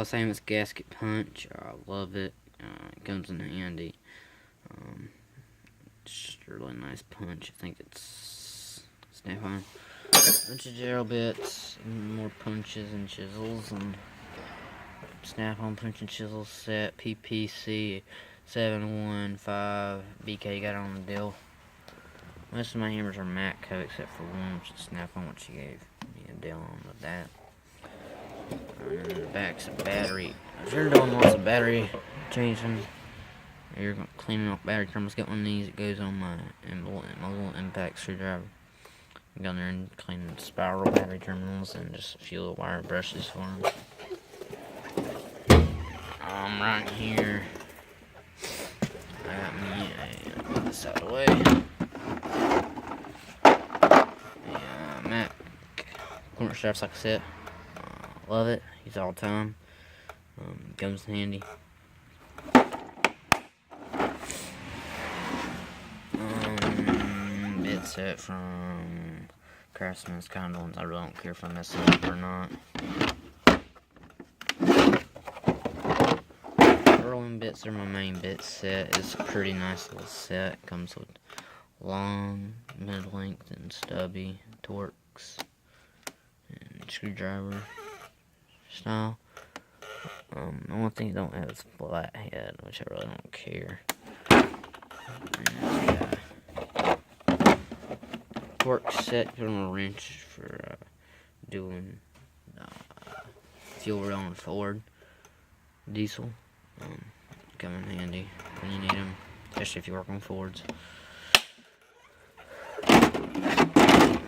Same as gasket punch. I love it. It comes in handy. Just a really nice punch. I think it's Snapon. Bunch of gel bits, and more punches and chisels, and Snap-on punch and chisel set. PPC 715 BK got it on the deal. Most of my hammers are Matco except for one, which is Snap-on, which she gave me a deal on with that. And then the back's a battery. If you're doing lots of battery changing, you're cleaning off battery terminals, get one of these. It goes on my little impact screwdriver. Go down there and clean the spiral battery terminals and just a few little wire brushes for them. Right here, I got me put this out of the way. Mac corner straps, like I said. Love it. Use it all the time. Comes in handy. Bit set from Craftsman's, kind of ones I really don't care if I mess them up or not. Rolling bits are my main bit set. It's a pretty nice little set. Comes with long, mid-length, and stubby Torx and screwdriver style. The only thing it don't have is flat head, which I really don't care. Torx set, put on a wrench for doing fuel on Ford diesel. Come in handy when you need them, especially if you work on Fords.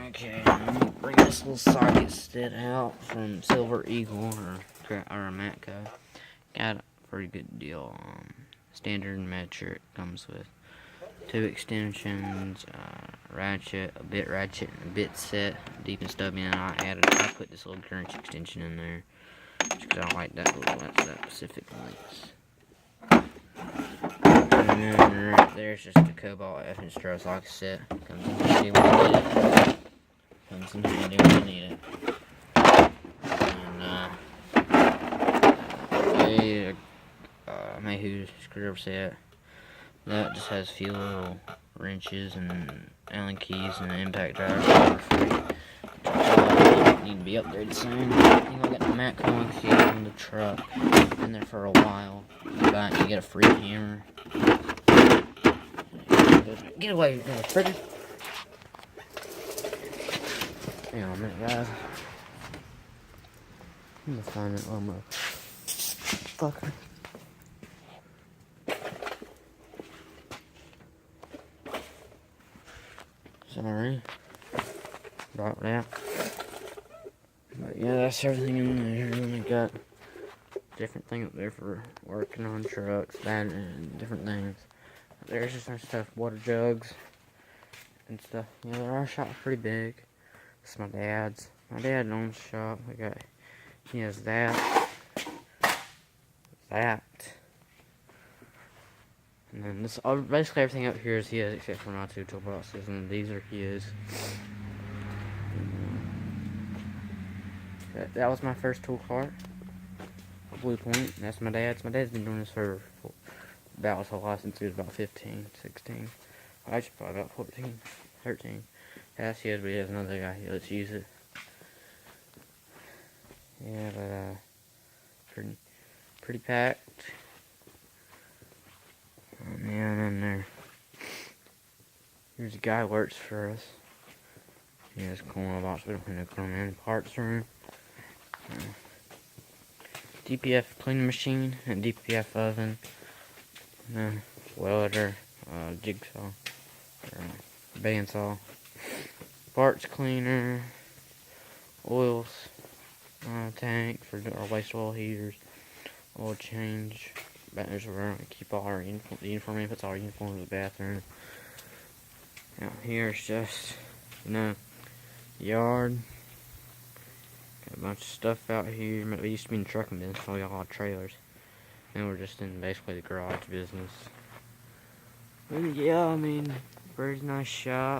Okay, I'm gonna bring this little socket set out from Silver Eagle or a Matco. Got a pretty good deal. Standard metric, comes with 2 extensions, ratchet, a bit ratchet, and a bit set, deep and stubby. And I put this little Grinch extension in there because I like that specific length. And then right there's just a Cobalt F and Strauss lock set. Comes in handy when you need it. Comes in handy when you need it. And Mayhew screwdriver set. That just has a few little wrenches and Allen keys and an impact driver for free. Need to be upgraded soon. I think I got the Matco key on the truck. Been there for a while. You buy it, you get a free hammer. Get away, you fritter. Hang on a minute, guys. I'm gonna find it on my fucker. Sorry about that. But yeah, that's everything in there. And I got different thing up there for working on trucks, that and different things. There's just some stuff, water jugs and stuff. Yeah, our shop's pretty big. It's my dad's. My dad owns the shop. He has that, and then this. Basically everything up here is his, except for my 2 toolboxes, and these are his. That was my first tool cart. A Blue Point. That's my dad's. My dad's been doing this for about his whole life since he was about 15, 16. Actually, probably about 14, 13. That's his, but he has another guy who lets use it. Yeah, but pretty packed. Oh man, in there. Here's a guy who works for us. He has a corner box. We don't have no corner in the parts room. DPF cleaning machine and DPF oven. Welder, jigsaw, bandsaw, parts cleaner, oils, tank for our waste oil heaters, oil change. There's where we keep all our uniform inputs, all our uniforms in the bathroom. Out here it's just, yard. Got a bunch of stuff out here. We used to be in the trucking business, so we got a lot of trailers. Now we're just in basically the garage business. But yeah, pretty nice shop.